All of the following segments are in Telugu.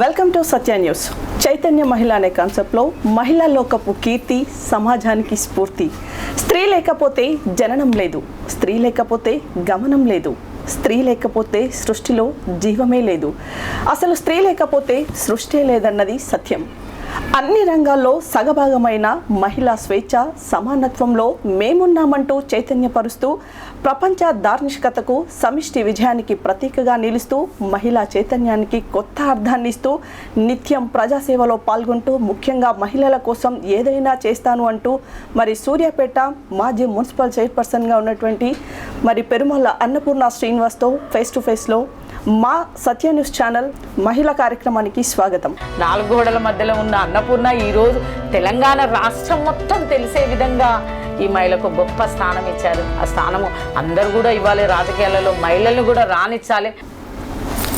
Welcome to Satya news. Chaitanya మహిళ అనే కాన్సెప్ట్లో మహిళా లోకపు కీర్తి, సమాజానికి స్ఫూర్తి. స్త్రీ లేకపోతే జననం లేదు, స్త్రీ లేకపోతే గమనం లేదు, స్త్రీ లేకపోతే సృష్టిలో జీవమే లేదు, అసలు స్త్రీ లేకపోతే సృష్టి లేదన్నది సత్యం. అన్ని రంగాల్లో సగభాగమైన మహిళా స్వేచ్ఛ, సమానత్వంలో మేమున్నామంటూ చైతన్యపరుస్తూ ప్రపంచ దార్శనికతకు, సమిష్టి విజయానికి ప్రతీకగా నిలుస్తూ మహిళా చైతన్యానికి కొత్త అర్థాన్ని ఇస్తూ నిత్యం ప్రజాసేవలో పాల్గొంటూ ముఖ్యంగా మహిళల కోసం ఏదైనా చేస్తాను అంటూ మరి సూర్యాపేట మాజీ మున్సిపల్ చైర్పర్సన్గా ఉన్నటువంటి మరి పెరుమల అన్నపూర్ణ శ్రీనివాస్తో ఫేస్ టు ఫేస్లో మా సత్య న్యూస్ ఛానల్ మహిళా కార్యక్రమానికి స్వాగతం. నాలుగు గోడల మధ్యలో ఉన్న అన్నపూర్ణ ఈరోజు తెలంగాణ రాష్ట్రం మొత్తం తెలిసే విధంగా ఈ మహిళకు గొప్ప స్థానం ఇచ్చారు. ఆ స్థానము అందరూ కూడా ఇవ్వాలి, రాజకీయాలలో మహిళలను కూడా రానిచ్చాలి.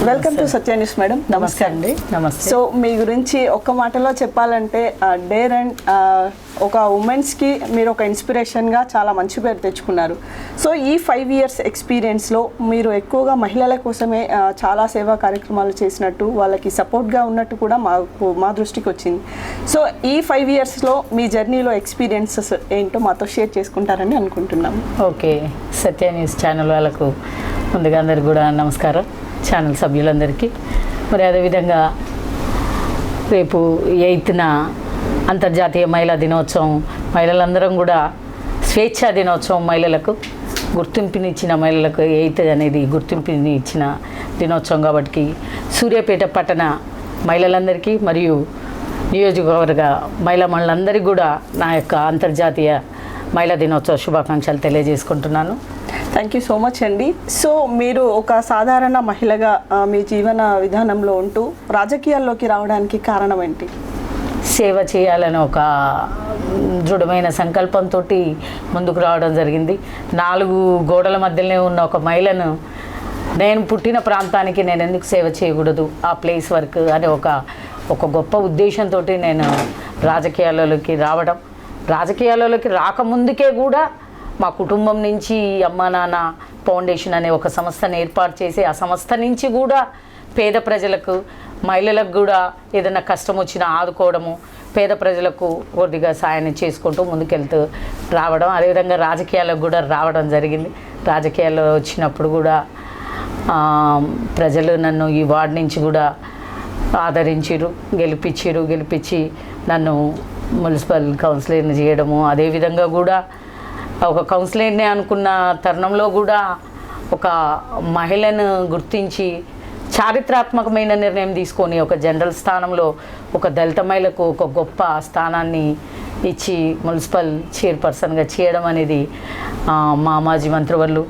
Welcome to Satya news madam. నమస్కారం అండి. నమస్తే. సో మీ గురించి ఒక్క మాటలో చెప్పాలంటే డేర్ అండ్ ఒక ఉమెన్స్కి మీరు ఒక ఇన్స్పిరేషన్గా చాలా మంచి పేరు తెచ్చుకున్నారు. సో ఈ 5 years ఎక్స్పీరియన్స్లో మీరు ఎక్కువగా మహిళల కోసమే చాలా సేవా కార్యక్రమాలు చేసినట్టు, వాళ్ళకి సపోర్ట్గా ఉన్నట్టు కూడా మా దృష్టికి వచ్చింది. సో ఈ 5 yearsలో మీ జర్నీలో ఎక్స్పీరియన్సెస్ ఏంటో మాతో షేర్ చేసుకుంటారని అనుకుంటున్నాము. ఓకే, సత్య న్యూస్ ఛానల్ వాళ్ళకు ముందుగా అందరికి కూడా నమస్కారం, ఛానల్ సభ్యులందరికీ. మరి అదేవిధంగా రేపు 8న అంతర్జాతీయ మహిళా దినోత్సవం, మహిళలందరం కూడా స్వేచ్ఛా దినోత్సవం, మహిళలకు గుర్తింపునిచ్చిన మహిళలకు 8th అనేది గుర్తింపుని ఇచ్చిన దినోత్సవం కాబట్టి సూర్యాపేట పట్టణ మహిళలందరికీ మరియు నియోజకవర్గ మహిళలందరికీ కూడా నా యొక్క అంతర్జాతీయ మహిళా దినోత్సవ శుభాకాంక్షలు తెలియజేసుకుంటున్నాను. థ్యాంక్ యూ సో మచ్ అండి. సో మీరు ఒక సాధారణ మహిళగా మీ జీవన విధానంలో ఉంటూ రాజకీయాల్లోకి రావడానికి కారణం ఏంటి? సేవ చేయాలని ఒక దృఢమైన సంకల్పంతో ముందుకు రావడం జరిగింది. 4 గోడల మధ్యలోనే ఉన్న ఒక మహిళను నేను పుట్టిన ప్రాంతానికి నేను ఎందుకు సేవ చేయకూడదు, ఆ ప్లేస్ వర్క్ అనే ఒక గొప్ప ఉద్దేశంతో నేను రాజకీయాలలోకి రావడం. రాజకీయాలలోకి రాకముందుకే కూడా మా కుటుంబం నుంచి అమ్మా నాన్న ఫౌండేషన్ అనే ఒక సంస్థను ఏర్పాటు చేసి ఆ సంస్థ నుంచి కూడా పేద ప్రజలకు, మహిళలకు కూడా ఏదైనా కష్టం వచ్చినా ఆదుకోవడము, పేద ప్రజలకు కొద్దిగా సాయాన్ని చేసుకుంటూ ముందుకెళ్తూ రావడం. అదేవిధంగా రాజకీయాలకు కూడా రావడం జరిగింది. రాజకీయాల్లో వచ్చినప్పుడు కూడా ప్రజలు నన్ను ఈ వార్డు నుంచి కూడా ఆదరించారు, గెలిపించి నన్ను మున్సిపల్ కౌన్సిలర్ని చేయడము. అదేవిధంగా కూడా ఒక కౌన్సిలర్ని అనుకున్న తరుణంలో కూడా ఒక మహిళను గుర్తించి చారిత్రాత్మకమైన నిర్ణయం తీసుకొని ఒక జనరల్ స్థానంలో ఒక దళిత మహిళకు ఒక గొప్ప స్థానాన్ని ఇచ్చి మున్సిపల్ చైర్పర్సన్గా చేయడం అనేది మా మాజీ మంత్రివర్యులు,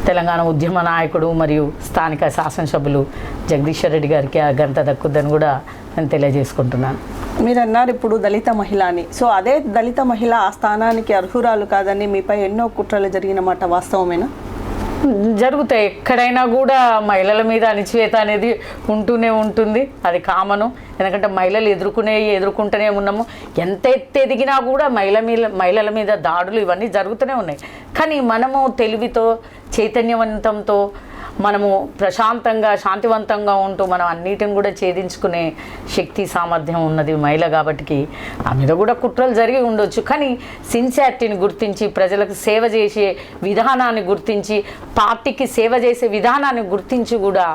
తెలంగాణ ఉద్యమ నాయకుడు మరియు స్థానిక శాసనసభ్యులు జగదీశ్వర్ రెడ్డి గారికి ఆ ఘనత దక్కుద్దని కూడా నేను తెలియజేసుకుంటున్నాను. మీరు అన్నారు ఇప్పుడు దళిత మహిళ అని. సో అదే దళిత మహిళ ఆ స్థానానికి అర్హురాలు కాదని మీపై ఎన్నో కుట్రలు జరిగిన మాట వాస్తవమేనా? జరుగుతాయి. ఎక్కడైనా కూడా మహిళల మీద అణిచివేత అనేది ఉంటూనే ఉంటుంది, అది కామను. ఎందుకంటే మహిళలు ఎదుర్కొంటూనే ఉన్నాము. ఎంత ఎదిగినా కూడా మహిళల మీద దాడులు ఇవన్నీ జరుగుతూనే ఉన్నాయి. కానీ మనము తెలివితో, చైతన్యవంతంతో, మనము ప్రశాంతంగా, శాంతివంతంగా ఉంటూ మనం అన్నిటిని కూడా ఛేదించుకునే శక్తి, సామర్థ్యం ఉన్నది మహిళ కాబట్టి ఆ మీద కూడా కుట్రలు జరిగి ఉండొచ్చు. కానీ సిన్సియారిటీని గుర్తించి, ప్రజలకు సేవ చేసే విధానాన్ని గుర్తించి, పార్టీకి సేవ చేసే విధానాన్ని గుర్తించి కూడా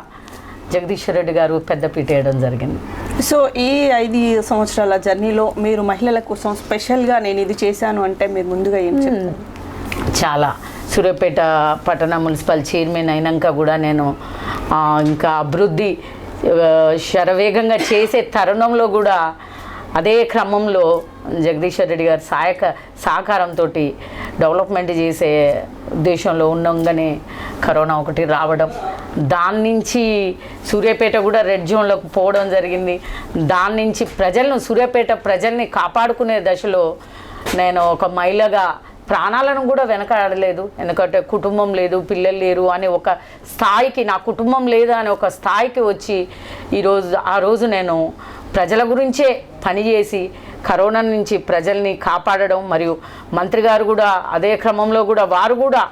జగదీశ్వర్ రెడ్డి గారు పెద్దపీట వేయడం జరిగింది. సో ఈ 5 సంవత్సరాల జర్నీలో మీరు మహిళల కోసం స్పెషల్గా నేను ఇది చేశాను అంటే మీరు ముందుగా ఏం చెప్తారు? చాలా సూర్యాపేట పట్టణ మున్సిపల్ చైర్మన్ అయినాక కూడా నేను ఇంకా అభివృద్ధి శరవేగంగా చేసే తరుణంలో కూడా అదే క్రమంలో జగదీశ్వర్ రెడ్డి గారి సహకారంతో డెవలప్మెంట్ చేసే ఉద్దేశంలో ఉండగానే కరోనా ఒకటి రావడం, దాని నుంచి సూర్యాపేట కూడా రెడ్ జోన్లోకి పోవడం జరిగింది. దాని నుంచి సూర్యాపేట ప్రజల్ని కాపాడుకునే దశలో నేను ఒక మహిళగా ప్రాణాలను కూడా వెనకాడలేదు. ఎందుకంటే కుటుంబం లేదు, పిల్లలు లేరు అనే ఒక స్థాయికి, నా కుటుంబం లేదు అనే ఒక స్థాయికి వచ్చి ఆ రోజు నేను ప్రజల గురించే పనిచేసి కరోనా నుంచి ప్రజల్ని కాపాడడం, మరియు మంత్రి గారు కూడా అదే క్రమంలో కూడా వారు కూడా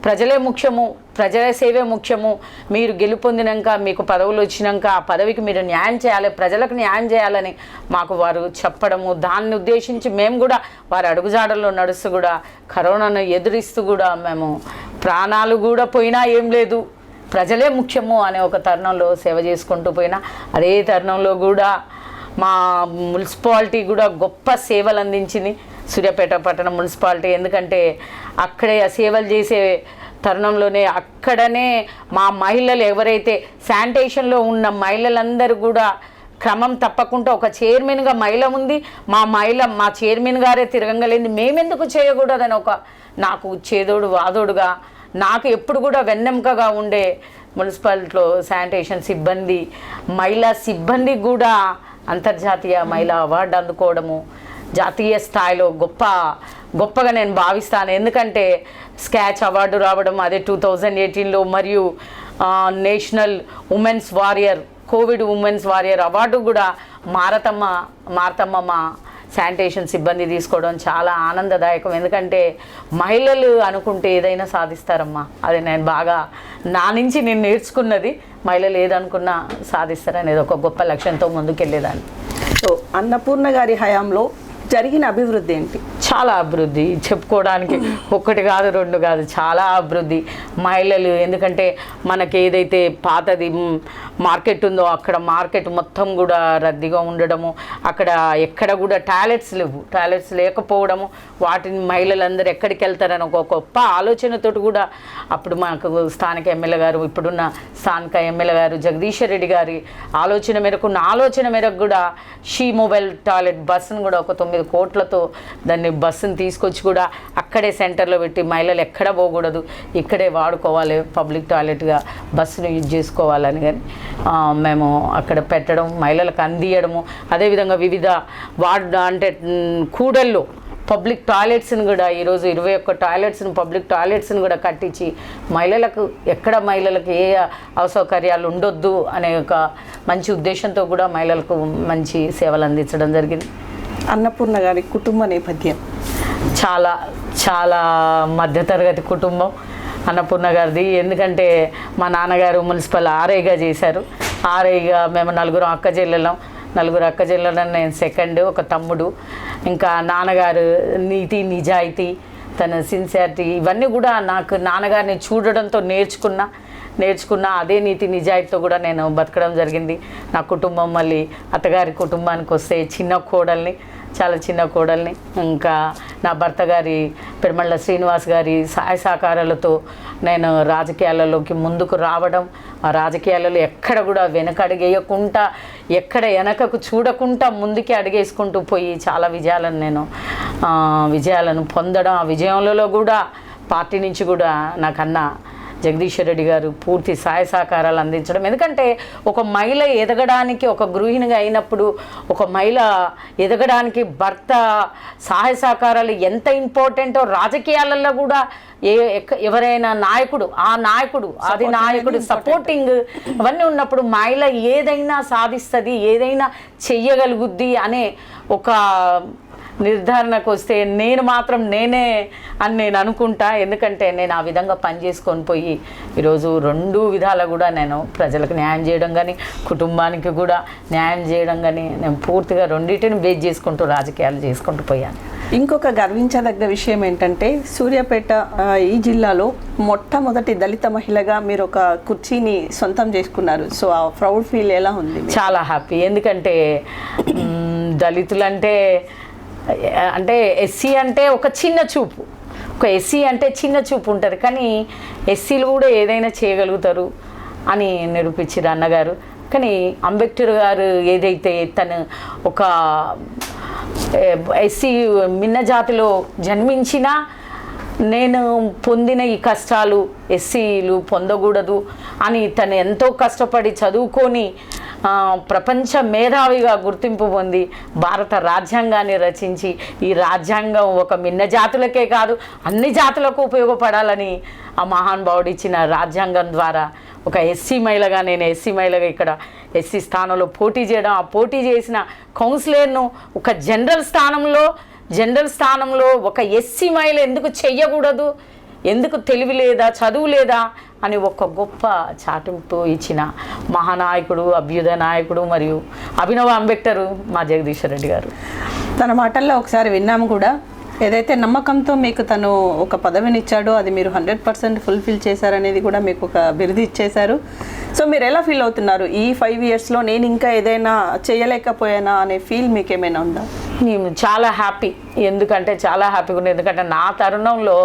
ప్రజలే ముఖ్యము, ప్రజల సేవే ముఖ్యము. మీరు గెలుపొందినాక, మీకు పదవులు వచ్చినాక ఆ పదవికి మీరు న్యాయం చేయాలి, ప్రజలకు న్యాయం చేయాలని మాకు వారు చెప్పడము, దాన్ని ఉద్దేశించి మేము కూడా వారి అడుగుజాడల్లో నడుస్తూ కూడా కరోనాను ఎదురిస్తూ కూడా మేము ప్రాణాలు కూడా పోయినా ఏం లేదు, ప్రజలే ముఖ్యము అనే ఒక తరుణంలో సేవ చేసుకుంటూ పోయినా, అదే తరుణంలో కూడా మా మున్సిపాలిటీ కూడా గొప్ప సేవలు అందించింది, సూర్యాపేట పట్టణ మున్సిపాలిటీ. ఎందుకంటే అక్కడే ఆ సేవలు చేసే తరుణంలోనే అక్కడనే మా మహిళలు ఎవరైతే శానిటేషన్లో ఉన్న మహిళలందరూ కూడా క్రమం తప్పకుండా ఒక చైర్మన్గా మహిళ ఉంది, మా చైర్మన్ గారే తిరగలేంది, మేమెందుకు చేయకూడదని ఒక నాకు చేదోడు వాదోడుగా నాకు ఎప్పుడు కూడా వెన్నెముకగా ఉండే మున్సిపాలిటీలో శానిటేషన్ సిబ్బంది, మహిళా సిబ్బంది కూడా అంతర్జాతీయ మహిళా అవార్డు అందుకోవడము జాతీయ స్థాయిలో గొప్పగా నేను భావిస్తాను. ఎందుకంటే స్కాచ్ అవార్డు రావడం అదే 2018లో, మరియు national women's warrior, covid women's warrior award కూడా మారతమ్మ మా శానిటేషన్ సిబ్బంది తీసుకోవడం చాలా ఆనందదాయకం. ఎందుకంటే మహిళలు అనుకుంటే ఏదైనా సాధిస్తారమ్మా, అది నేను బాగా నా నుంచి నేను నేర్చుకున్నది. మహిళలు ఏదనుకున్నా సాధిస్తారనేది ఒక గొప్ప లక్ష్యంతో ముందుకెళ్ళేదాన్ని. సో అన్నపూర్ణ గారి హయాంలో జరిగిన అభివృద్ధి ఏంటి? చాలా అభివృద్ధి, చెప్పుకోవడానికి ఒకటి కాదు రెండు కాదు, చాలా అభివృద్ధి. మహిళలు, ఎందుకంటే మనకి ఏదైతే పాతది మార్కెట్ ఉందో అక్కడ మార్కెట్ మొత్తం కూడా రద్దీగా ఉండడము, అక్కడ ఎక్కడ కూడా టాయిలెట్స్ లేకపోవడము, వాటిని మహిళలందరూ ఎక్కడికి వెళ్తారని ఒక గొప్ప ఆలోచనతోటి కూడా అప్పుడు మాకు స్థానిక ఎమ్మెల్యే గారు, ఇప్పుడున్న స్థానిక ఎమ్మెల్యే గారు జగదీశ్వర్ రెడ్డి గారి ఆలోచన మేరకు కూడా షీ మొబైల్ టాయిలెట్ బస్సును కూడా ఒక 9 కోట్లతో దాన్ని బస్సును తీసుకొచ్చి కూడా అక్కడే సెంటర్లో పెట్టి మహిళలు ఎక్కడ పోకూడదు, ఇక్కడే వాడుకోవాలి, పబ్లిక్ టాయిలెట్గా బస్సును యూజ్ చేసుకోవాలని కానీ మేము అక్కడ పెట్టడం, మహిళలకు అందియడము. అదేవిధంగా వివిధ కూడల్లో పబ్లిక్ టాయిలెట్స్ని కూడా ఈరోజు 21 పబ్లిక్ టాయిలెట్స్ని కూడా కట్టించి మహిళలకు ఏ అసౌకర్యాలు ఉండొద్దు అనే ఒక మంచి ఉద్దేశంతో కూడా మహిళలకు మంచి సేవలు అందించడం జరిగింది. అన్నపూర్ణ గారి కుటుంబ నేపథ్యం చాలా చాలా మధ్యతరగతి కుటుంబం అన్నపూర్ణ గారిది. ఎందుకంటే మా నాన్నగారు మున్సిపల్ ఆర్ఐగా చేశారు. ఆర్ఐగా మేము 4 అక్క చెల్లెలం, నేను సెకండ్, ఒక తమ్ముడు. ఇంకా నాన్నగారు నీతి నిజాయితీ, తన సిన్సియారిటీ, ఇవన్నీ కూడా నాకు నాన్నగారిని చూడడంతో నేర్చుకున్న అదే నీతి నిజాయితీతో కూడా నేను బతకడం జరిగింది. నా కుటుంబం మళ్ళీ అత్తగారి కుటుంబానికి వస్తే చాలా చిన్న కోడల్ని, ఇంకా నా భర్త గారి పెరుమళ్ళ శ్రీనివాస్ గారి సహాయ సహకారాలతో నేను రాజకీయాలలోకి ముందుకు రావడం, ఆ రాజకీయాలలో ఎక్కడ కూడా వెనకడుగేయకుండా, ఎక్కడ వెనకకు చూడకుండా ముందుకే అడుగేసుకుంటూ పోయి చాలా విజయాలను పొందడం, ఆ విజయంలో కూడా పార్టీ నుంచి కూడా నాకన్నా జగదీశ్వర్ రెడ్డి గారు పూర్తి సహాయ సహకారాలు అందించడం. ఎందుకంటే ఒక మహిళ ఎదగడానికి, ఒక గృహిణిగా అయినప్పుడు ఒక మహిళ ఎదగడానికి భర్త సహాయ సహకారాలు ఎంత ఇంపార్టెంటో, రాజకీయాలలో కూడా ఎవరైనా నాయకుడు సపోర్టింగ్ అవన్నీ ఉన్నప్పుడు మహిళ ఏదైనా సాధిస్తుంది, ఏదైనా చెయ్యగలుగుద్ది అనే ఒక నిర్ధారణకు వస్తే నేనే అని నేను అనుకుంటా. ఎందుకంటే నేను ఆ విధంగా పనిచేసుకొని పోయి ఈరోజు 2 విధాలు కూడా నేను ప్రజలకు న్యాయం చేయడం కానీ, కుటుంబానికి కూడా న్యాయం చేయడం కానీ, నేను పూర్తిగా రెండింటిని బేస్ చేసుకుంటూ రాజకీయాలు చేసుకుంటూ పోయాను. ఇంకొక గర్వించదగ్గ విషయం ఏంటంటే సూర్యాపేట ఈ జిల్లాలో మొట్టమొదటి దళిత మహిళగా మీరు ఒక కుర్చీని సొంతం చేసుకున్నారు. సో ఆ ప్రౌడ్ ఫీల్ ఎలా ఉంది? చాలా హ్యాపీ. ఎందుకంటే దళితులంటే ఎస్సీ అంటే ఒక చిన్న చూపు, చిన్న చూపు ఉంటుంది. కానీ ఎస్సీలు కూడా ఏదైనా చేయగలుగుతారు అని నిరూపించారు అన్నగారు. కానీ అంబేద్కర్ గారు ఏదైతే తను ఒక ఎస్సీ మిన్న జాతిలో జన్మించినా నేను పొందిన ఈ కష్టాలు ఎస్సీలు పొందకూడదు అని తను ఎంతో కష్టపడి చదువుకొని ప్రపంచ మేధావిగా గుర్తింపు పొంది భారత రాజ్యాంగాన్ని రచించి, ఈ రాజ్యాంగం ఒక మిన్న జాతులకే కాదు అన్ని జాతులకు ఉపయోగపడాలని ఆ మహానుభావుడు ఇచ్చిన రాజ్యాంగం ద్వారా ఒక ఎస్సీ మహిళగా ఇక్కడ ఎస్సీ స్థానంలో పోటీ చేయడం, ఆ పోటీ చేసిన కౌన్సిలర్ను ఒక జనరల్ స్థానంలో ఒక ఎస్సీ మహిళ ఎందుకు చెయ్యకూడదు, ఎందుకు తెలివి లేదా, చదువు లేదా అని ఒక గొప్ప చాటింపు ఇచ్చిన మహానాయకుడు, అభ్యుదయ నాయకుడు మరియు అభినవ అంబేద్కర్ మా జగదీశ్వర్ రెడ్డి గారు. తన మాటల్లో ఒకసారి విన్నాము కూడా, ఏదైతే నమ్మకంతో మీకు తను ఒక పదవిని ఇచ్చాడో అది మీరు 100% ఫుల్ఫిల్ చేశారనేది కూడా మీకు ఒక బిరుదు ఇచ్చేశారు. సో మీరు ఎలా ఫీల్ అవుతున్నారు? ఈ 5 ఇయర్స్లో నేను ఇంకా ఏదైనా చేయలేకపోయానా అనే ఫీల్ మీకు ఏమైనా ఉందా? నేను చాలా హ్యాపీ, ఎందుకంటే చాలా హ్యాపీగా ఉంది. ఎందుకంటే నా తరుణంలో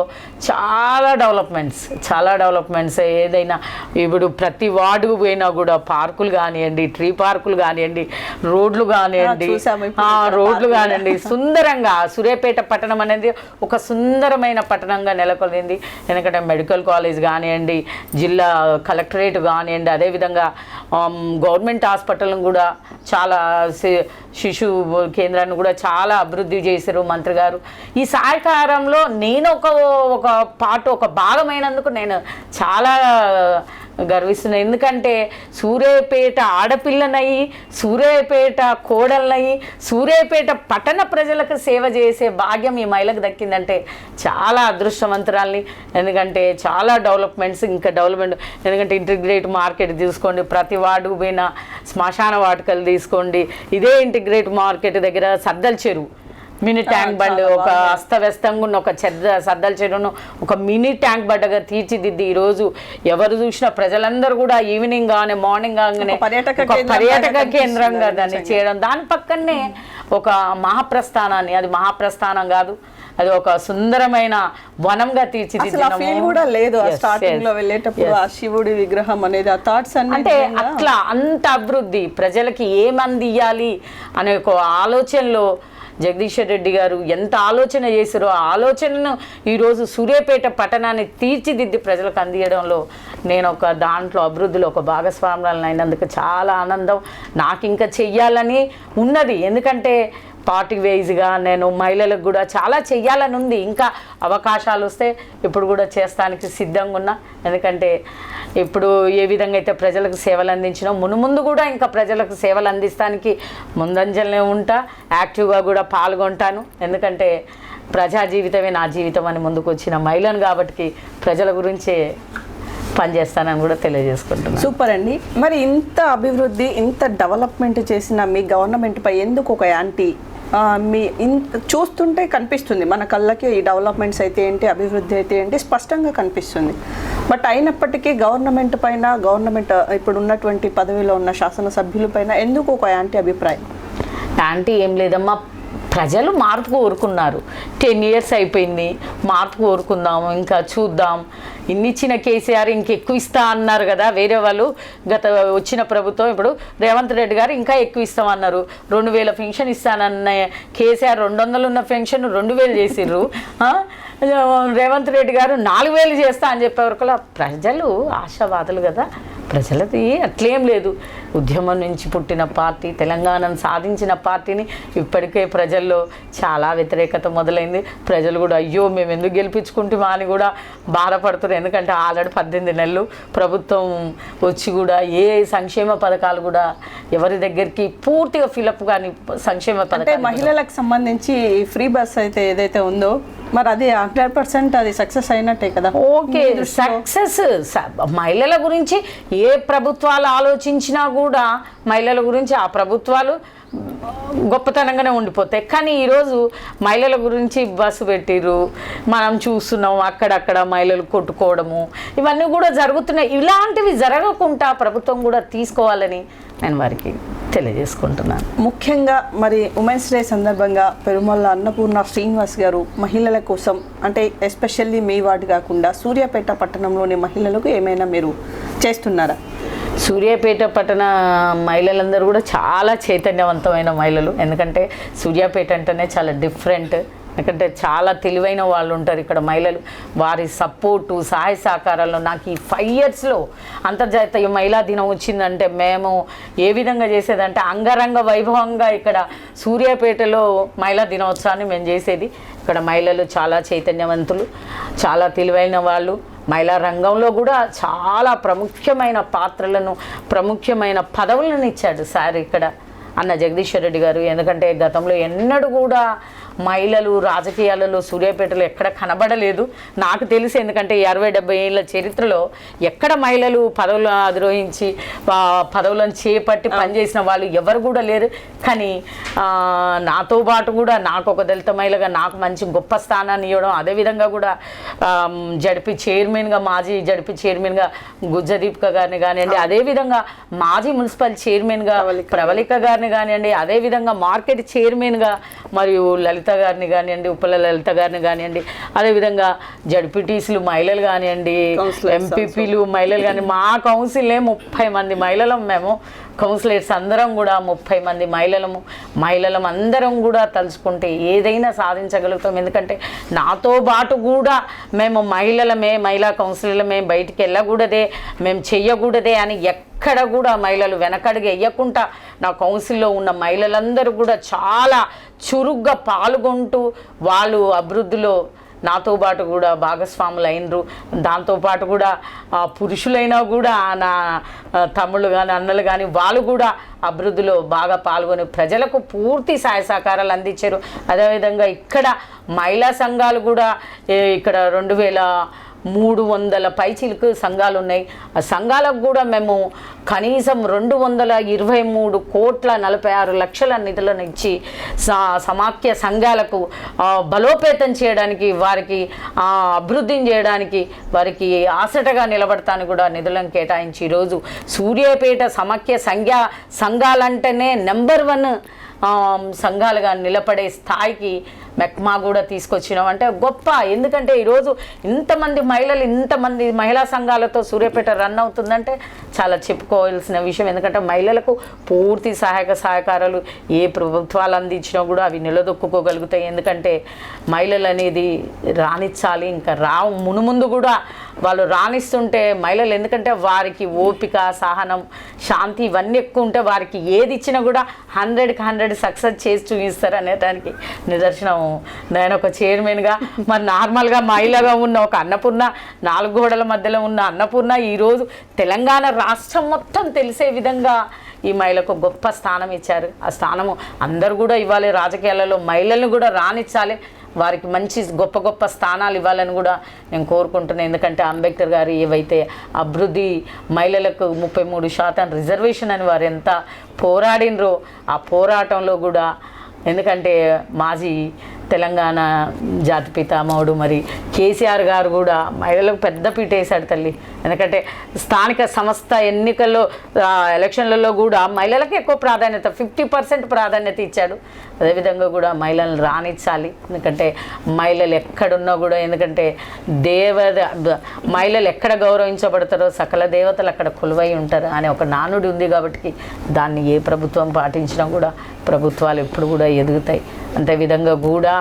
చాలా డెవలప్మెంట్స్ ఏదైనా ఇప్పుడు ప్రతి వార్డుకు పోయినా కూడా పార్కులు కానివ్వండి, ట్రీ పార్కులు కానివ్వండి, రోడ్లు కానివ్వండి, సుందరంగా సూర్యాపేట పట్టణం అనేది ఒక సుందరమైన పట్టణంగా నెలకొల్లింది. ఎందుకంటే మెడికల్ కాలేజ్ కానివ్వండి, జిల్లా కలెక్టరేట్ కానివ్వండి, అదేవిధంగా గవర్నమెంట్ హాస్పిటల్ని కూడా చాలా శిశు కేంద్రాన్ని కూడా చాలా అభివృద్ధి చేశారు మంత్రి గారు. ఈ సహకారంలో నేను ఒక భాగమైనందుకు నేను చాలా గర్విస్తున్నాను. ఎందుకంటే సూర్యాపేట ఆడపిల్లనయ్యి, సూర్యాపేట కోడళ్ళయి, సూర్యాపేట పట్టణ ప్రజలకు సేవ చేసే భాగ్యం ఈ మహిళకు దక్కిందంటే చాలా అదృష్టవంతురాల్ని. ఎందుకంటే చాలా డెవలప్మెంట్, ఎందుకంటే ఇంటిగ్రేట్ మార్కెట్ తీసుకోండి, ప్రతి వార్డుకు పోయిన శ్మశాన వాటికలు తీసుకోండి, ఇదే ఇంటిగ్రేట్ మార్కెట్ దగ్గర సద్దల చెరువు మినీ ట్యాంక్ బండ్, ఒక అస్తవ్యస్తంగా ఉన్న ఒక సద్దల చెరువును ఒక మినీ ట్యాంక్ బండ్గా తీర్చిదిద్ది ఈరోజు ఎవరు చూసినా ప్రజలందరూ కూడా ఈవినింగ్ కానీ మార్నింగ్ కాగానే పర్యాటక కేంద్రంగా దాన్ని చేయడం. దాని పక్కనే ఒక మహాప్రస్థానాన్ని, అది మహాప్రస్థానం కాదు, అది ఒక సుందరమైన వనంగా తీర్చిదిద్దిన కూడా లేదు. స్టార్టింగ్ లో వెళ్ళేటప్పుడు ఆ శివుడి విగ్రహం అనేది ఆ థాట్స్ అంటే అట్లా అంత అభివృద్ధి ప్రజలకి ఏమంది ఇవ్వాలి అనే ఒక ఆలోచనలో జగదీశ్వర్ రెడ్డి గారు ఎంత ఆలోచన చేశారో ఆ ఆలోచనను ఈరోజు సూర్యాపేట పట్టణాన్ని తీర్చిదిద్ది ప్రజలకు అందియడంలో నేను ఒక దాంట్లో అభివృద్ధిలో ఒక భాగస్వామ్యాలను అయినందుకు చాలా ఆనందం. నాకు ఇంకా చెయ్యాలని ఉన్నది, ఎందుకంటే పార్టీ వైజ్గా నేను మహిళలకు కూడా చాలా చెయ్యాలని ఉంది. ఇంకా అవకాశాలు వస్తే ఇప్పుడు కూడా చేస్తానికి సిద్ధంగా ఉన్నా. ఎందుకంటే ఇప్పుడు ఏ విధంగా అయితే ప్రజలకు సేవలు అందించినా మునుముందు కూడా ఇంకా ప్రజలకు సేవలు అందిస్తానికి ముందంజలనే ఉంటా, యాక్టివ్గా కూడా పాల్గొంటాను. ఎందుకంటే ప్రజా జీవితమే నా జీవితం అని ముందుకు వచ్చిన మహిళను కాబట్టి ప్రజల గురించే పనిచేస్తానని కూడా తెలియజేసుకుంటున్నాను. సూపర్ అండి. మరి ఇంత అభివృద్ధి, ఇంత డెవలప్మెంట్ చేసిన మీ గవర్నమెంట్పై ఎందుకు ఒక యాంటీ మీ చూస్తుంటే కనిపిస్తుంది మన కళ్ళకి, ఈ డెవలప్మెంట్స్ అయితే ఏంటి, అభివృద్ధి అయితే ఏంటి స్పష్టంగా కనిపిస్తుంది. బట్ అయినప్పటికీ గవర్నమెంట్ పైన, గవర్నమెంట్ ఇప్పుడు ఉన్నటువంటి పదవిలో ఉన్న శాసనసభ్యుల పైన ఎందుకు ఒక యాంటీ అభిప్రాయం? యాంటీ ఏం లేదమ్మా, ప్రజలు మార్పు కోరుకున్నారు. 10 ఇయర్స్ అయిపోయింది, మార్పు కోరుకుందాము, ఇంకా చూద్దాం. ఇన్నిచ్చిన కేసీఆర్ ఇంకెక్కువ ఇస్తా అన్నారు కదా వేరే వాళ్ళు, వచ్చిన ప్రభుత్వం. ఇప్పుడు రేవంత్ రెడ్డి గారు ఇంకా ఎక్కువ ఇస్తామన్నారు. 2000 పెన్షన్ ఇస్తానన్న కేసీఆర్ 200 ఉన్న పెన్షన్ 2000 చేసిర్రు. రేవంత్ రెడ్డి గారు 4000 చేస్తా అని చెప్పేవరకులా ప్రజలు ఆశావాదులు కదా. ప్రజలది అట్లేం లేదు. ఉద్యమం నుంచి పుట్టిన పార్టీ, తెలంగాణను సాధించిన పార్టీని ఇప్పటికే ప్రజల్లో చాలా వ్యతిరేకత మొదలైంది. ప్రజలు కూడా అయ్యో మేము ఎందుకు గెలిపించుకుంటామా అని కూడా బాధపడుతున్నారు. ఎందుకంటే ఆల్రెడీ 18 నెలలు ప్రభుత్వం వచ్చి కూడా ఏ సంక్షేమ పథకాలు కూడా ఎవరి దగ్గరికి పూర్తిగా ఫిలప్ కానీ సంక్షేమ పథకాలు. మహిళలకు సంబంధించి ఫ్రీ బస్ అయితే ఏదైతే ఉందో మరి అది 100% అది సక్సెస్ అయినట్టే కదా. Okay, success. మహిళల గురించి ఏ ప్రభుత్వాలు ఆలోచించినా కూడా మహిళల గురించి ఆ ప్రభుత్వాలు గొప్పతనంగానే ఉండిపోతాయి. కానీ ఈరోజు మహిళల గురించి బస్సు పెట్టిర్రు, మనం చూస్తున్నాం. అక్కడక్కడ మహిళలు కొట్టుకోవడము ఇవన్నీ కూడా జరుగుతున్నాయి. ఇలాంటివి జరగకుండా ప్రభుత్వం కూడా తీసుకోవాలని నేను వారికి తెలియజేసుకుంటున్నాను. ముఖ్యంగా మరి ఉమెన్స్ డే సందర్భంగా పెరుమల్ల అన్నపూర్ణ శ్రీనివాస్ గారు మహిళల కోసం, అంటే ఎస్పెషల్లీ మీ వార్డు కాకుండా సూర్యాపేట పట్టణంలోని మహిళలకు ఏమైనా మీరు చేస్తున్నారా? సూర్యాపేట పట్టణ మహిళలందరూ కూడా చాలా చైతన్యవంతమైన మహిళలు. ఎందుకంటే సూర్యాపేట అంటేనే చాలా డిఫరెంట్. ఎందుకంటే చాలా తెలివైన వాళ్ళు ఉంటారు ఇక్కడ మహిళలు. వారి సపోర్టు, సహాయ సహకారాల్లో నాకు ఈ 5 ఇయర్స్లో అంతర్జాతీయ మహిళా దినం వచ్చిందంటే మేము ఏ విధంగా చేసేదంటే అంగరంగ వైభవంగా ఇక్కడ సూర్యాపేటలో మహిళా దినోత్సవాన్ని మేము చేసేది. ఇక్కడ మహిళలు చాలా చైతన్యవంతులు, చాలా తెలివైన వాళ్ళు. మహిళా రంగంలో కూడా చాలా ప్రాముఖ్యమైన పాత్రలను, ప్రాముఖ్యమైన పదవులను ఇచ్చాడు సార్ ఇక్కడ అన్న జగదీశ్వర్ రెడ్డి గారు. ఎందుకంటే గతంలో ఎన్నడూ కూడా మహిళలు రాజకీయాలలో సూర్యాపేటలో ఎక్కడ కనబడలేదు నాకు తెలిసి. ఎందుకంటే 60-70 ఏళ్ళ చరిత్రలో ఎక్కడ మహిళలు పదవులు అధిరోహించి పదవులను చేపట్టి పనిచేసిన వాళ్ళు ఎవరు కూడా లేరు. కానీ నాతో పాటు కూడా నాకు ఒక దళిత మహిళగా నాకు మంచి గొప్ప స్థానాన్ని ఇవ్వడం, అదేవిధంగా కూడా జడ్పీ చైర్మన్గా మాజీ జడ్పీ చైర్మన్గా గుజ్జదీపిక గారిని కానివ్వండి, అదేవిధంగా మాజీ మున్సిపల్ చైర్మన్గా ప్రవళిక గారిని కానివ్వండి, అదేవిధంగా మార్కెట్ చైర్మన్గా మరియు లలిత గారిని కానివ్వండి, ఉప్పల లలిత గారిని కానివ్వండి, అదేవిధంగా జడ్పీటీసీలు మహిళలు కానివ్వండి, ఎంపీపీలు మహిళలు కానీ, మా కౌన్సిలే 30 మంది మహిళలం. మేము కౌన్సిలర్స్ అందరం కూడా 30 మంది మహిళలం అందరం కూడా తలుచుకుంటే ఏదైనా సాధించగలుగుతాం. ఎందుకంటే నాతో పాటు కూడా మేము మహిళా కౌన్సిలర్లమే, బయటికి వెళ్ళకూడదే, మేము చెయ్యకూడదే అని ఎక్కడ కూడా మహిళలు వెనకడుగు వేయకుండా నా కౌన్సిల్లో ఉన్న మహిళలందరూ కూడా చాలా చురుగ్గా పాల్గొంటూ వాళ్ళు అభివృద్ధిలో నాతో పాటు కూడా భాగస్వాములు అయినరు. దాంతోపాటు కూడా పురుషులైనా కూడా నా తమ్ముళ్ళు కానీ అన్నలు కానీ వాళ్ళు కూడా అభివృద్ధిలో బాగా పాల్గొని ప్రజలకు పూర్తి సహాయ సహకారాలు అందించారు. అదేవిధంగా ఇక్కడ మహిళా సంఘాలు కూడా ఇక్కడ 2300 పైచిలకు సంఘాలు ఉన్నాయి. ఆ సంఘాలకు కూడా మేము కనీసం 223,46,00,000 నిధులను ఇచ్చి సమాఖ్య సంఘాలకు బలోపేతం చేయడానికి, వారికి అభివృద్ధిని చేయడానికి, వారికి ఆసటగా నిలబడటానికి కూడా నిధులను కేటాయించి ఈరోజు సూర్యాపేట సమాఖ్య సంఘాలంటేనే నెంబర్ 1 సంఘాలుగా నిలబడే స్థాయికి మెక్మా కూడా తీసుకొచ్చినాం అంటే గొప్ప. ఎందుకంటే ఈరోజు ఇంతమంది మహిళా సంఘాలతో సూర్యాపేట రన్ అవుతుందంటే చాలా చెప్పుకోవాల్సిన విషయం. ఎందుకంటే మహిళలకు పూర్తి సహకారాలు ఏ ప్రభుత్వాలు అందించినా కూడా అవి నిలదొక్కుకోగలుగుతాయి. ఎందుకంటే మహిళలు అనేది రాణించాలి, ఇంకా మునుముందు కూడా వాళ్ళు రాణిస్తుంటే మహిళలు, ఎందుకంటే వారికి ఓపిక, సహనం, శాంతి ఇవన్నీ ఎక్కువ ఉంటే వారికి ఏది ఇచ్చినా కూడా 100కి 100 సక్సెస్ చేసి చూపిస్తారు అనేదానికి నిదర్శనం. నేను ఒక చైర్మన్గా మరి నార్మల్గా మహిళగా ఉన్న ఒక అన్నపూర్ణ, 4 గోడల మధ్యలో ఉన్న అన్నపూర్ణ ఈరోజు తెలంగాణ రాష్ట్రం మొత్తం తెలిసే విధంగా ఈ మహిళకు గొప్ప స్థానం ఇచ్చారు. ఆ స్థానము అందరూ కూడా ఇవ్వాలి. రాజకీయాలలో మహిళలను కూడా రాణించాలి, వారికి మంచి గొప్ప స్థానాలు ఇవ్వాలని కూడా నేను కోరుకుంటున్నాను. ఎందుకంటే అంబేద్కర్ గారు ఏవైతే అభివృద్ధి మహిళలకు 33% రిజర్వేషన్ అని వారు ఎంత పోరాడినరో ఆ పోరాటంలో కూడా, ఎందుకంటే మాజీ తెలంగాణ జాతి పితామహుడు మరి కేసీఆర్ గారు కూడా మహిళలకు పెద్ద పీట వేశాడు తల్లి. ఎందుకంటే స్థానిక సంస్థ ఎన్నికల్లో ఎలక్షన్లలో కూడా మహిళలకు ఎక్కువ ప్రాధాన్యత, 50% ప్రాధాన్యత ఇచ్చాడు. అదేవిధంగా కూడా మహిళలను రాణించాలి. ఎందుకంటే మహిళలు ఎక్కడున్నా కూడా, ఎందుకంటే మహిళలు ఎక్కడ గౌరవించబడతారో సకల దేవతలు అక్కడ కొలువై ఉంటారు అనే ఒక నానుడి ఉంది. కాబట్టి దాన్ని ఏ ప్రభుత్వం పాటించినా కూడా ప్రభుత్వాలు ఎప్పుడు కూడా ఎదుగుతాయి. అంతేవిధంగా కూడా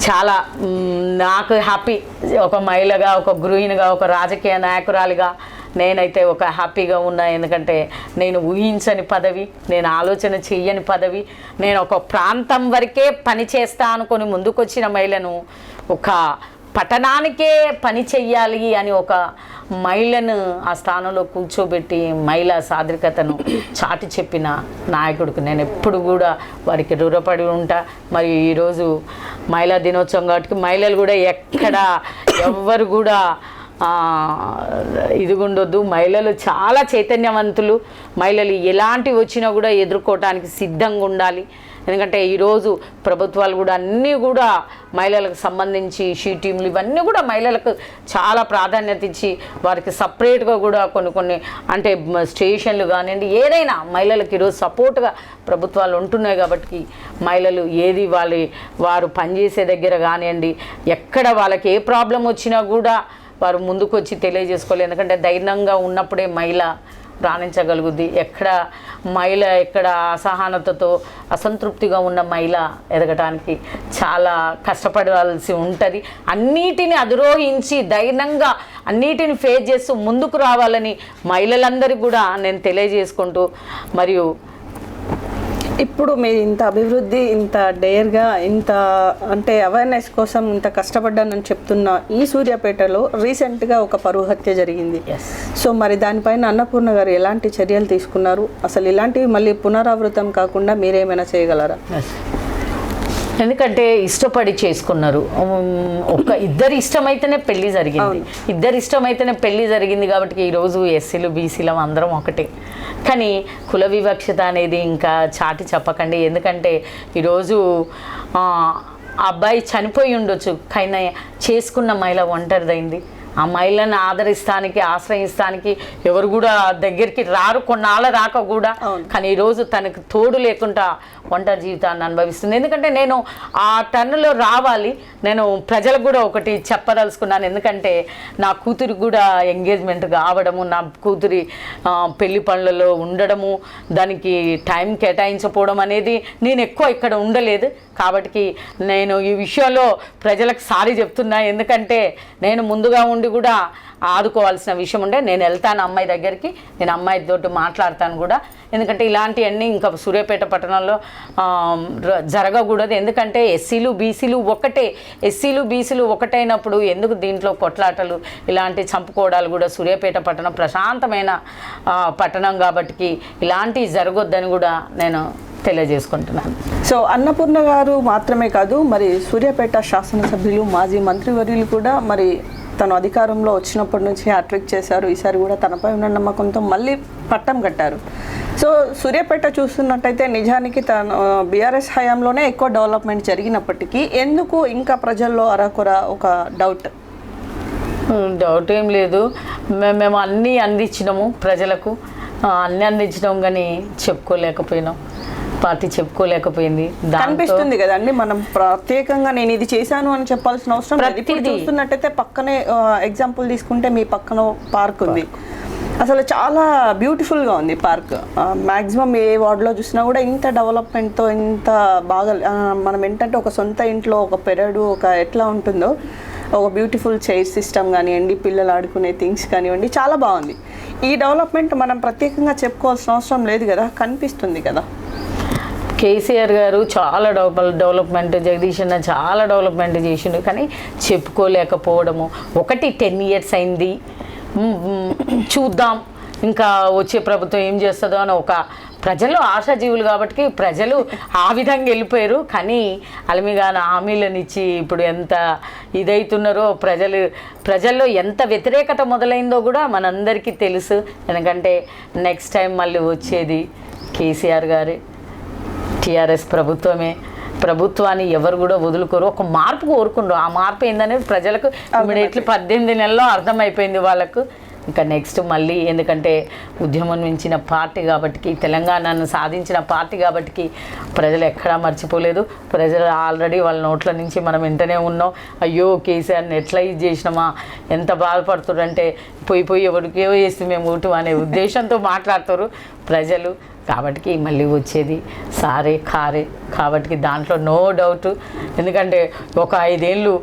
చాలా నాకు హ్యాపీ, ఒక మహిళగా, ఒక గృహిణిగా, ఒక రాజకీయ నాయకురాలిగా నేనైతే ఒక హ్యాపీగా ఉన్నా. ఎందుకంటే నేను ఊహించని పదవి, నేను ఆలోచన చెయ్యని పదవి, నేను ఒక ప్రాంతం వరకే పని చేస్తా అనుకొని ముందుకొచ్చిన మహిళను ఒక పట్టణానికే పని చెయ్యాలి అని ఒక మహిళను ఆ స్థానంలో కూర్చోబెట్టి మహిళా సాధికారతను చాటి చెప్పిన నాయకుడికి నేను ఎప్పుడు కూడా వారికి రుణపడి ఉంటా. మరియు ఈరోజు మహిళా దినోత్సవం కాబట్టి మహిళలు కూడా ఎక్కడ ఎవ్వరు కూడా ఇదిగుండొద్దు. మహిళలు చాలా చైతన్యవంతులు. మహిళలు ఎలాంటివి వచ్చినా కూడా ఎదుర్కోవటానికి సిద్ధంగా ఉండాలి. ఎందుకంటే ఈరోజు ప్రభుత్వాలు కూడా అన్నీ కూడా మహిళలకు సంబంధించి షీ టీంలు ఇవన్నీ కూడా మహిళలకు చాలా ప్రాధాన్యత ఇచ్చి వారికి సపరేట్గా కూడా కొన్ని అంటే స్టేషన్లు కానివ్వండి, ఏదైనా మహిళలకు ఈరోజు సపోర్ట్గా ప్రభుత్వాలు ఉంటున్నాయి. కాబట్టి మహిళలు ఏది వారు పనిచేసే దగ్గర కానివ్వండి, ఎక్కడ వాళ్ళకి ఏ ప్రాబ్లం వచ్చినా కూడా వారు ముందుకు వచ్చి తెలియజేసుకోవాలి. ఎందుకంటే ధైర్యంగా ఉన్నప్పుడే మహిళ రాణించగలుగుద్ది. ఎక్కడ అసహనతతో అసంతృప్తిగా ఉన్న మహిళ ఎదగటానికి చాలా కష్టపడాల్సి ఉంటుంది. అన్నిటిని అధిరోహించి ధైర్యంగా అన్నిటిని ఫేస్ చేస్తూ ముందుకు రావాలని మహిళలందరికీ కూడా నేను తెలియజేసుకుంటూ, మరియు ఇప్పుడు మీరు ఇంత అభివృద్ధి, ఇంత డేర్గా, ఇంత అంటే అవేర్నెస్ కోసం ఇంత కష్టపడ్డానని చెప్తున్న ఈ సూర్యాపేటలో రీసెంట్గా ఒక పరువు హత్య జరిగింది. సో మరి దానిపైన అన్నపూర్ణ గారు ఎలాంటి చర్యలు తీసుకున్నారు? అసలు ఇలాంటివి మళ్ళీ పునరావృతం కాకుండా మీరేమైనా చేయగలరా? ఎందుకంటే ఇష్టపడి చేసుకున్నారు. ఒక ఇద్దరు ఇష్టమైతేనే పెళ్లి జరిగింది, ఇద్దరు ఇష్టమైతేనే పెళ్లి జరిగింది. కాబట్టి ఈరోజు ఎస్సీలు బీసీలు అందరం ఒకటే. కానీ కుల వివక్షత అనేది ఇంకా చాటి చెప్పకండి. ఎందుకంటే ఈరోజు అబ్బాయి చనిపోయి ఉండొచ్చు, కానీ చేసుకున్న మహిళ ఒంటరిదైంది. ఆ మహిళను ఆదరిస్తానికి, ఆశ్రయిస్తానికి ఎవరు కూడా దగ్గరికి రారు, కొన్నాళ్ళ రాక కూడా. కానీ ఈరోజు తనకు తోడు లేకుండా ఒంటరి జీవితాన్ని అనుభవిస్తుంది. ఎందుకంటే నేను ఆ టర్న్లో రావాలి, నేను ప్రజలకు కూడా ఒకటి చెప్పదలుచుకున్నాను. ఎందుకంటే నా కూతురు కూడా ఎంగేజ్మెంట్ కావడము, నా కూతురి పెళ్లి పనులలో ఉండడము, దానికి టైం కేటాయించకపోవడం అనేది నేను ఎక్కువ ఇక్కడ ఉండలేదు. కాబట్టి నేను ఈ విషయంలో ప్రజలకు సారీ చెప్తున్నా. ఎందుకంటే నేను ముందుగా ఉండి కూడా ఆదుకోవాల్సిన విషయం ఉండే. నేను వెళ్తాను అమ్మాయి దగ్గరికి, నేను అమ్మాయితోటి మాట్లాడతాను కూడా. ఎందుకంటే ఇలాంటివన్నీ ఇంకా సూర్యాపేట పట్టణంలో జరగకూడదు. ఎందుకంటే ఎస్సీలు బీసీలు ఒకటే, ఎస్సీలు బీసీలు ఒకటైనప్పుడు ఎందుకు దీంట్లో కొట్లాటలు, ఇలాంటి చంపుకోవడాలు కూడా. సూర్యాపేట పట్టణం ప్రశాంతమైన పట్టణం కాబట్టి ఇలాంటివి జరగొద్దని కూడా నేను తెలియజేసుకుంటున్నాను. సో అన్నపూర్ణ గారు మాత్రమే కాదు, మరి సూర్యాపేట శాసనసభ్యులు మాజీ మంత్రివర్యులు కూడా మరి తను అధికారంలో వచ్చినప్పటి నుంచి హ్యాట్రిక్ చేశారు. ఈసారి కూడా తనపై ఉన్న నమ్మకంతో మళ్ళీ పట్టం కట్టారు. సో సూర్యాపేట చూస్తున్నట్టయితే నిజానికి తను బీఆర్ఎస్ హయాంలోనే ఎక్కువ డెవలప్మెంట్ జరిగినప్పటికీ ఎందుకు ఇంకా ప్రజల్లో అరకొర ఒక డౌట్ ఏం లేదు. మేము అన్నీ అందించినాము ప్రజలకు, అన్నీ అందించినాం, కానీ చెప్పుకోలేకపోయినాం, పార్టీ చెప్పుకోలేకపోయింది. కనిపిస్తుంది కదండి, మనం ప్రత్యేకంగా నేను ఇది చేశాను అని చెప్పాల్సిన అవసరం లేదు. ఇప్పుడు చూస్తున్నట్టయితే పక్కనే ఎగ్జాంపుల్ తీసుకుంటే మీ పక్కన పార్క్ ఉంది, అసలు చాలా బ్యూటిఫుల్గా ఉంది పార్క్. మ్యాక్సిమం ఏ వార్డులో చూసినా కూడా ఇంత డెవలప్మెంట్తో ఇంత బాగా మనం ఏంటంటే ఒక సొంత ఇంట్లో ఒక పెరడు ఒక ఎట్లా ఉంటుందో ఒక బ్యూటిఫుల్ చైర్ సిస్టమ్ కానివ్వండి, పిల్లలు ఆడుకునే థింగ్స్ కానివ్వండి, చాలా బాగుంది. ఈ డెవలప్మెంట్ మనం ప్రత్యేకంగా చెప్పుకోవాల్సిన అవసరం లేదు కదా, కనిపిస్తుంది కదా. కేసీఆర్ గారు చాలా డెవలప్మెంట్, జగదీష్ అన్న చాలా డెవలప్మెంట్ చేసిండు, కానీ చెప్పుకోలేకపోవడము. 10 years అయింది, చూద్దాం ఇంకా వచ్చే ప్రభుత్వం ఏం చేస్తుందో అని ఒక ప్రజలు ఆశాజీవులు కాబట్టి ప్రజలు ఆ విధంగా వెళ్ళిపోయారు. కానీ అలమిగాన హామీలను ఇచ్చి ఇప్పుడు ఎంత ఇదవుతున్నారో, ప్రజల్లో ఎంత వ్యతిరేకత మొదలైందో కూడా మనందరికీ తెలుసు. ఎందుకంటే నెక్స్ట్ టైం మళ్ళీ వచ్చేది కేసీఆర్ గారే, టీఆర్ఎస్ ప్రభుత్వాన్ని ఎవరు కూడా వదులుకోరు. ఒక మార్పు కోరుకుండ్రు. ఆ మార్పు ఏందనేది ప్రజలకు ఇమీడియట్లీ 18 నెలల్లో అర్థమైపోయింది వాళ్ళకు. ఇంకా నెక్స్ట్ మళ్ళీ, ఎందుకంటే ఉద్యమం మించిన పార్టీ కాబట్టి, తెలంగాణను సాధించిన పార్టీ కాబట్టి ప్రజలు ఎక్కడా మర్చిపోలేదు. ప్రజలు ఆల్రెడీ వాళ్ళ నోట్ల నుంచి మనం వింటనే ఉన్నాం. అయ్యో కేసీఆర్ని ఎట్లా ఇది చేసినామా, ఎంత బాధపడుతురంటే పోయి ఎవరికేవో చేసి మేము ఓటు అనే ఉద్దేశంతో మాట్లాడుతారు ప్రజలు. కాబట్టి మళ్ళీ వచ్చేది సారే కారే కాబట్టి దాంట్లో నో డౌట్. ఎందుకంటే ఒక 5 ఏళ్ళు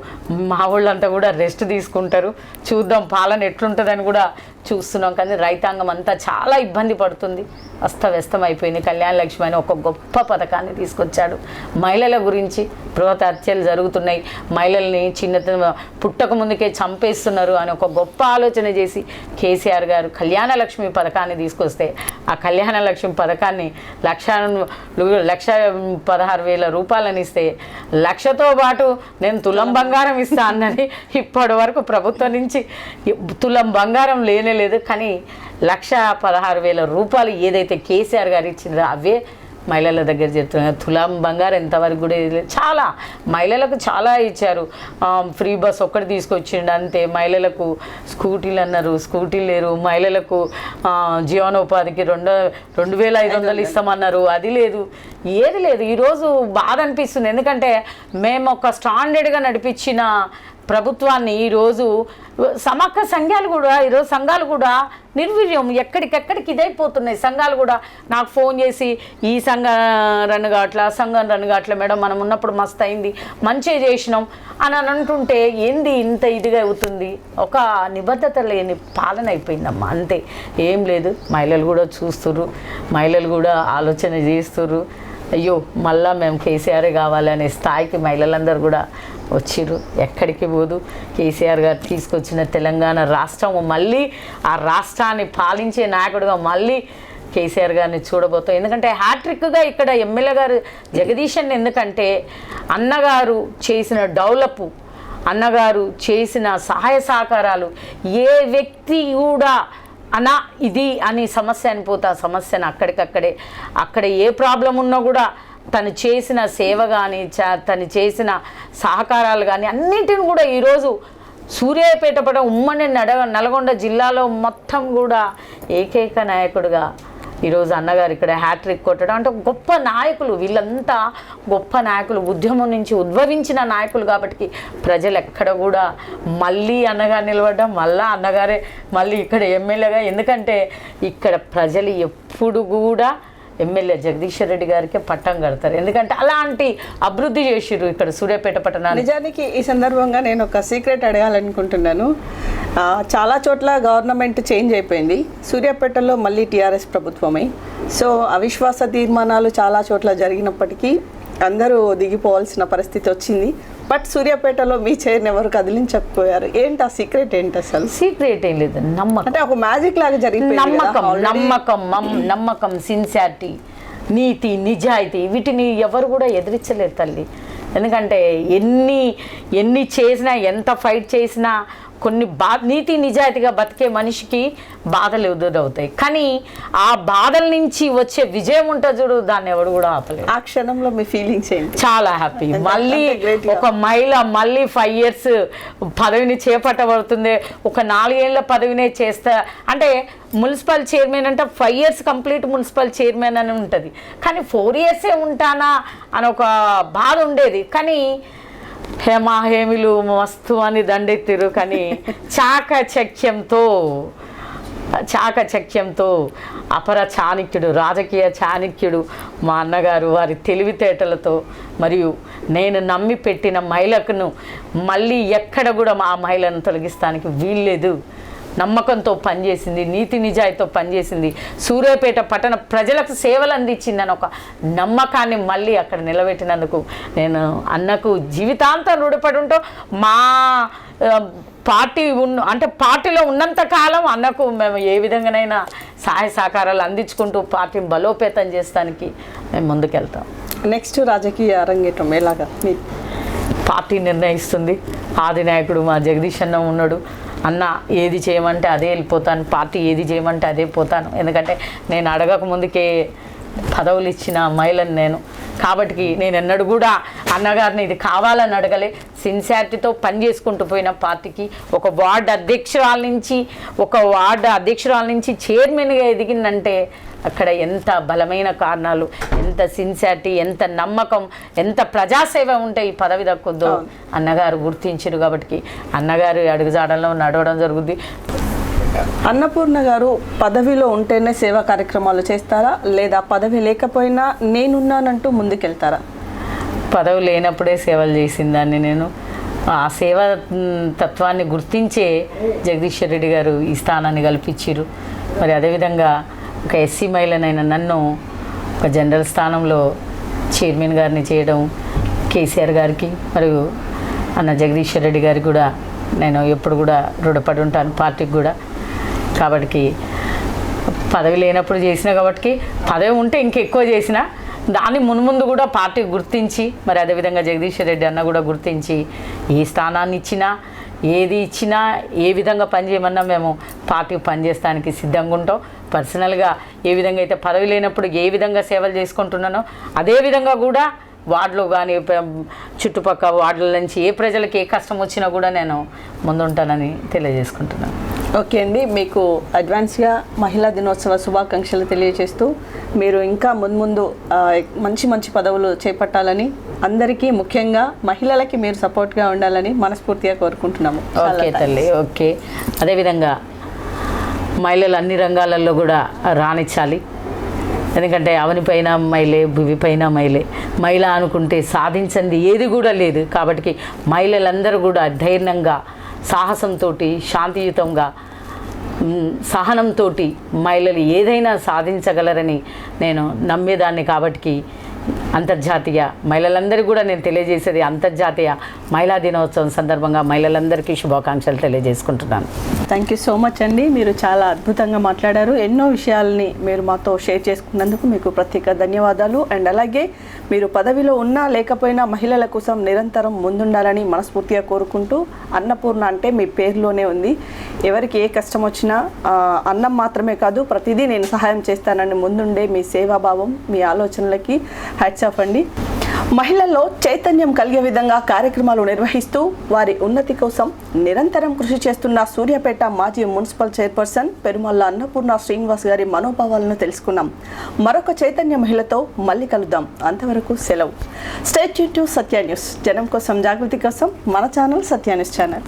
మా వాళ్ళంతా కూడా రెస్ట్ తీసుకుంటారు. చూద్దాం పాలన ఎట్లుంటుందని కూడా చూస్తున్నాం. కానీ రైతాంగం అంతా చాలా ఇబ్బంది పడుతుంది, అస్తవ్యస్తం అయిపోయింది. కళ్యాణ లక్ష్మి అని ఒక గొప్ప పథకాన్ని తీసుకొచ్చాడు. మహిళల గురించి బృహత్ హత్యలు జరుగుతున్నాయి, మహిళల్ని పుట్టక ముందుకే చంపేస్తున్నారు అని ఒక గొప్ప ఆలోచన చేసి కేసీఆర్ గారు కళ్యాణ లక్ష్మి పథకాన్ని తీసుకొస్తే, ఆ కళ్యాణ లక్ష్మి పథకాన్ని 1,16,000 రూపాయలని ఇస్తే, 1,00,000తో పాటు నేను తులం బంగారం ఇస్తా అన్నది ఇప్పటి వరకు ప్రభుత్వం నుంచి తులం బంగారం లేనేలేదు. కానీ 1,16,000 రూపాయలు ఏదైతే కేసీఆర్ గారు ఇచ్చిందో అవే మహిళల దగ్గర చెప్తున్నారు. తులం బంగారం ఎంతవరకు కూడా చాలా మహిళలకు చాలా ఇచ్చారు. ఫ్రీ బస్ ఒక్కటి తీసుకొచ్చిండు అంతే. మహిళలకు స్కూటీలు అన్నారు, స్కూటీలు లేరు. మహిళలకు జీవనోపాధికి 2,500 ఇస్తామన్నారు, అది లేదు, ఏది లేదు. ఈరోజు బాధ అనిపిస్తుంది. ఎందుకంటే మేము ఒక స్టాండర్డ్గా నడిపించిన ప్రభుత్వాన్ని ఈరోజు సమాఖ్య సంఘాలు కూడా నిర్వీర్యం, ఎక్కడికెక్కడికి ఇదైపోతున్నాయి. సంఘాలు కూడా నాకు ఫోన్ చేసి ఈ సంఘం రన్ కావట్లే మేడం, మనం ఉన్నప్పుడు మస్తు అయింది, మంచిగా చేసినాం అని అంటుంటే ఏంది ఇంత ఇదిగా అవుతుంది. ఒక నిబద్ధత లేని పాలన అయిపోయిందమ్మా, అంతే, ఏం లేదు. మహిళలు కూడా చూస్తుర్రు, మహిళలు కూడా ఆలోచన చేస్తుర్రు. అయ్యో మళ్ళా మేము కేసీఆరే కావాలనే స్థాయికి మహిళలందరూ కూడా వచ్చిర్రు. ఎక్కడికి పోదు. కేసీఆర్ గారు తీసుకొచ్చిన తెలంగాణ రాష్ట్రం మళ్ళీ ఆ రాష్ట్రాన్ని పాలించే నాయకుడిగా మళ్ళీ కేసీఆర్ గారిని చూడబోతాం. ఎందుకంటే హ్యాట్రిక్గా ఇక్కడ ఎమ్మెల్యే గారు జగదీశన్, ఎందుకంటే అన్నగారు చేసిన డెవలప్, అన్నగారు చేసిన సహాయ సహకారాలు ఏ వ్యక్తి కూడా అనా ఇది అని సమస్య అనిపోతే ఆ సమస్యను అక్కడికక్కడే, అక్కడ ఏ ప్రాబ్లం ఉన్నా కూడా తను చేసిన సేవ కానీ తను చేసిన సహకారాలు కానీ అన్నింటిని కూడా ఈరోజు సూర్యాపేట పడ ఉమ్మడి నల్గొండ జిల్లాలో మొత్తం కూడా ఏకైక నాయకుడిగా ఈరోజు అన్నగారు ఇక్కడ హ్యాట్రిక్ కొట్టడం అంటే గొప్ప నాయకులు, వీళ్ళంతా గొప్ప నాయకులు, ఉద్యమం నుంచి ఉద్భవించిన నాయకులు. కాబట్టి ప్రజలు ఎక్కడ కూడా మళ్ళీ అన్నగారు నిలబడ్డం, మళ్ళీ అన్నగారే మళ్ళీ ఇక్కడ ఎమ్మెల్యేగా, ఎందుకంటే ఇక్కడ ప్రజలు ఎప్పుడు కూడా ఎమ్మెల్యే జగదీశ్వర్ రెడ్డి గారికి పట్టం కడతారు. ఎందుకంటే అలాంటి అభివృద్ధి చేసిర్రు ఇక్కడ సూర్యాపేట పట్టణాన్ని. నిజానికి ఈ సందర్భంగా నేను ఒక సీక్రెట్ అడగాలనుకుంటున్నాను. చాలా చోట్ల గవర్నమెంట్ చేంజ్ అయిపోయింది, సూర్యాపేటలో మళ్ళీ టీఆర్ఎస్ ప్రభుత్వమే. సో అవిశ్వాస తీర్మానాలు చాలా చోట్ల జరిగినప్పటికీ అందరూ దిగిపోవాల్సిన పరిస్థితి వచ్చింది. బట్ సూర్యాపేటలో మీ చైర్ని ఎవరు కదిలించకపోయారు. ఏంటి ఆ సీక్రెట్ ఏంటి? అసలు సీక్రెట్ ఏం లేదు, నమ్మకం. అంటే ఒక మ్యాజిక్ లాగా జరిగింది. నమ్మకం, సిన్సియారిటీ, నీతి, నిజాయితీ, వీటిని ఎవరు కూడా ఎదిరించలేరు తల్లి. ఎందుకంటే ఎన్ని చేసినా, ఎంత ఫైట్ చేసినా, కొన్ని నీతి నిజాయితీగా బతికే మనిషికి బాధలు ఎదురవుతాయి, కానీ ఆ బాధల నుంచి వచ్చే విజయం ఉంటుంది చూడు, దాన్ని ఎవడు కూడా ఆపలేదు. ఆ క్షణంలో మీ ఫీలింగ్స్ ఏంటి? చాలా హ్యాపీ. మళ్ళీ ఒక మహిళ మళ్ళీ 5 years పదవిని చేపట్టబడుతుంది, ఒక 4 ఏళ్ల పదవినే చేస్తా అంటే మున్సిపల్ చైర్మన్ అంటే 5 years కంప్లీట్ మున్సిపల్ చైర్మన్ అని ఉంటుంది, కానీ 4 years ఉంటానా అని ఒక బాధ ఉండేది. కానీ హేమీలు మస్తు అని దండెత్తిరు, కానీ చాకచక్యంతో అపర చాణక్యుడు, రాజకీయ చాణక్యుడు మా అన్నగారు వారి తెలివితేటలతో మరియు నేను నమ్మి పెట్టిన మహిళకును మళ్ళీ ఎక్కడ కూడా ఆ మహిళను తొలగిస్తానికి వీల్లేదు, నమ్మకంతో పనిచేసింది, నీతి నిజాయితీతో పనిచేసింది, సూర్యాపేట పట్టణ ప్రజలకు సేవలు అందించిందని ఒక నమ్మకాన్ని మళ్ళీ అక్కడ నిలబెట్టినందుకు నేను అన్నకు జీవితాంతం రుణపడి ఉంటాం. మా పార్టీ అంటే పార్టీలో ఉన్నంత కాలం అన్నకు మేము ఏ విధంగానైనా సహాయ సహకారాలు అందించుకుంటూ పార్టీని బలోపేతం చేస్తానికి మేము ముందుకెళ్తాం. నెక్స్ట్ రాజకీయ అరంగేట్రం ఎలాగా? పార్టీ నిర్ణయిస్తుంది. ఆది నాయకుడు మా జగదీష్ అన్న ఉన్నాడు. అన్న ఏది చేయమంటే అదే వెళ్ళిపోతాను, పార్టీ ఏది చేయమంటే అదే పోతాను. ఎందుకంటే నేను అడగక ముందుకే పదవులు ఇచ్చిన మహిళను నేను, కాబట్టి నేను ఎన్నడూ కూడా అన్నగారిని ఇది కావాలని అడగలే. సిన్సియారిటీతో పని చేసుకుంటూ పోయిన పార్టీకి ఒక వార్డు అధ్యక్షురాల నుంచి చైర్మన్గా ఎదిగిందంటే అక్కడ ఎంత బలమైన కారణాలు, ఎంత సిన్సియారిటీ, ఎంత నమ్మకం, ఎంత ప్రజాసేవ ఉంటే ఈ పదవి దక్కుద్దో అన్నగారు గుర్తించారు. కాబట్టి అన్నగారు అడుగుజాడల్లో నడవడం జరుగుద్ది. అన్నపూర్ణ గారు పదవిలో ఉంటేనే సేవా కార్యక్రమాలు చేస్తారా, లేదా పదవి లేకపోయినా నేనున్నానంటూ ముందుకెళ్తారా? పదవి లేనప్పుడే సేవలు చేసిందాన్ని నేను. ఆ సేవా తత్వాన్ని గుర్తించే జగదీశ్వర్ రెడ్డి గారు ఈ స్థానాన్ని కల్పించారు. మరి అదేవిధంగా ఒక ఎస్సీ మహిళనైన నన్ను ఒక జనరల్ స్థానంలో చైర్మన్ గారిని చేయడం కేసీఆర్ గారికి మరియు అన్న జగదీశ్వర్ రెడ్డి గారికి కూడా నేను ఎప్పుడు కూడా రుణపడి ఉంటాను, పార్టీకి కూడా. కాబట్టి పదవి లేనప్పుడు చేసిన కాబట్టి పదవి ఉంటే ఇంకెక్కువ చేసిన దాన్ని మున్ముందు కూడా పార్టీ గుర్తించి, మరి అదేవిధంగా జగదీశ్వర్ రెడ్డి అన్న కూడా గుర్తించి ఏ స్థానాన్ని ఇచ్చినా, ఏది ఇచ్చినా, ఏ విధంగా పనిచేయమన్నా మేము పార్టీకి పనిచేయడానికి సిద్ధంగా ఉంటాం. పర్సనల్గా ఏ విధంగా అయితే పదవి లేనప్పుడు ఏ విధంగా సేవలు చేసుకుంటున్నానో అదేవిధంగా కూడా వార్డులో కానీ చుట్టుపక్కల వార్డుల నుంచి ఏ ప్రజలకు ఏ కష్టం వచ్చినా కూడా నేను ముందుంటానని తెలియజేసుకుంటున్నాను. ఓకే అండి, మీకు అడ్వాన్స్గా మహిళా దినోత్సవ శుభాకాంక్షలు తెలియజేస్తూ మీరు ఇంకా ముందు మంచి పదవులు చేపట్టాలని, అందరికీ ముఖ్యంగా మహిళలకి మీరు సపోర్ట్గా ఉండాలని మనస్ఫూర్తిగా కోరుకుంటున్నాము. ఓకే తల్లి, ఓకే. అదేవిధంగా మహిళలు అన్ని రంగాలలో కూడా రాణించాలి. ఎందుకంటే అవనిపైన మహిళే, భువిపైన మహిళే. మహిళ అనుకుంటే సాధించింది ఏది కూడా లేదు. కాబట్టి మహిళలందరూ కూడా ధైర్యంగా, సాహసంతో, శాంతియుతంగా, సహనంతో మహిళలు ఏదైనా సాధించగలరని నేను నమ్మేదాన్ని. కాబట్టి అంతర్జాతీయ మహిళలందరికీ కూడా నేను తెలియజేసేది అంతర్జాతీయ మహిళా దినోత్సవం సందర్భంగా మహిళలందరికీ శుభాకాంక్షలు తెలియజేసుకుంటున్నాను. థ్యాంక్ యూ సో మచ్ అండి. మీరు చాలా అద్భుతంగా మాట్లాడారు. ఎన్నో విషయాల్ని మీరు మాతో షేర్ చేసుకున్నందుకు మీకు ప్రత్యేక ధన్యవాదాలు. అండ్ అలాగే మీరు పదవిలో ఉన్నా లేకపోయినా మహిళల కోసం నిరంతరం ముందుండాలని మనస్ఫూర్తిగా కోరుకుంటూ, అన్నపూర్ణ అంటే మీ పేరులోనే ఉంది. ఎవరికి ఏ కష్టం వచ్చినా అన్నం మాత్రమే కాదు, ప్రతిదీ నేను సహాయం చేస్తానని ముందుండే మీ సేవాభావం, మీ ఆలోచనలకి హ్యాట్స్ ఆఫ్ అండి. మహిళల్లో చైతన్యం కలిగే విధంగా కార్యక్రమాలు నిర్వహిస్తూ వారి ఉన్నతి కోసం నిరంతరం కృషి చేస్తున్న సూర్యాపేట మాజీ మున్సిపల్ చైర్పర్సన్ పెరుమల్ల అన్నపూర్ణ శ్రీనివాస్ గారి మనోభావాలను తెలుసుకున్నాం. మరొక చైతన్య మహిళతో మళ్ళీ కలుద్దాం. అంతవరకు సెలవు. Stay tune to Satya news. జనం కోసం, జాగృతి కోసం మన ఛానల్ సత్య న్యూస్ ఛానల్.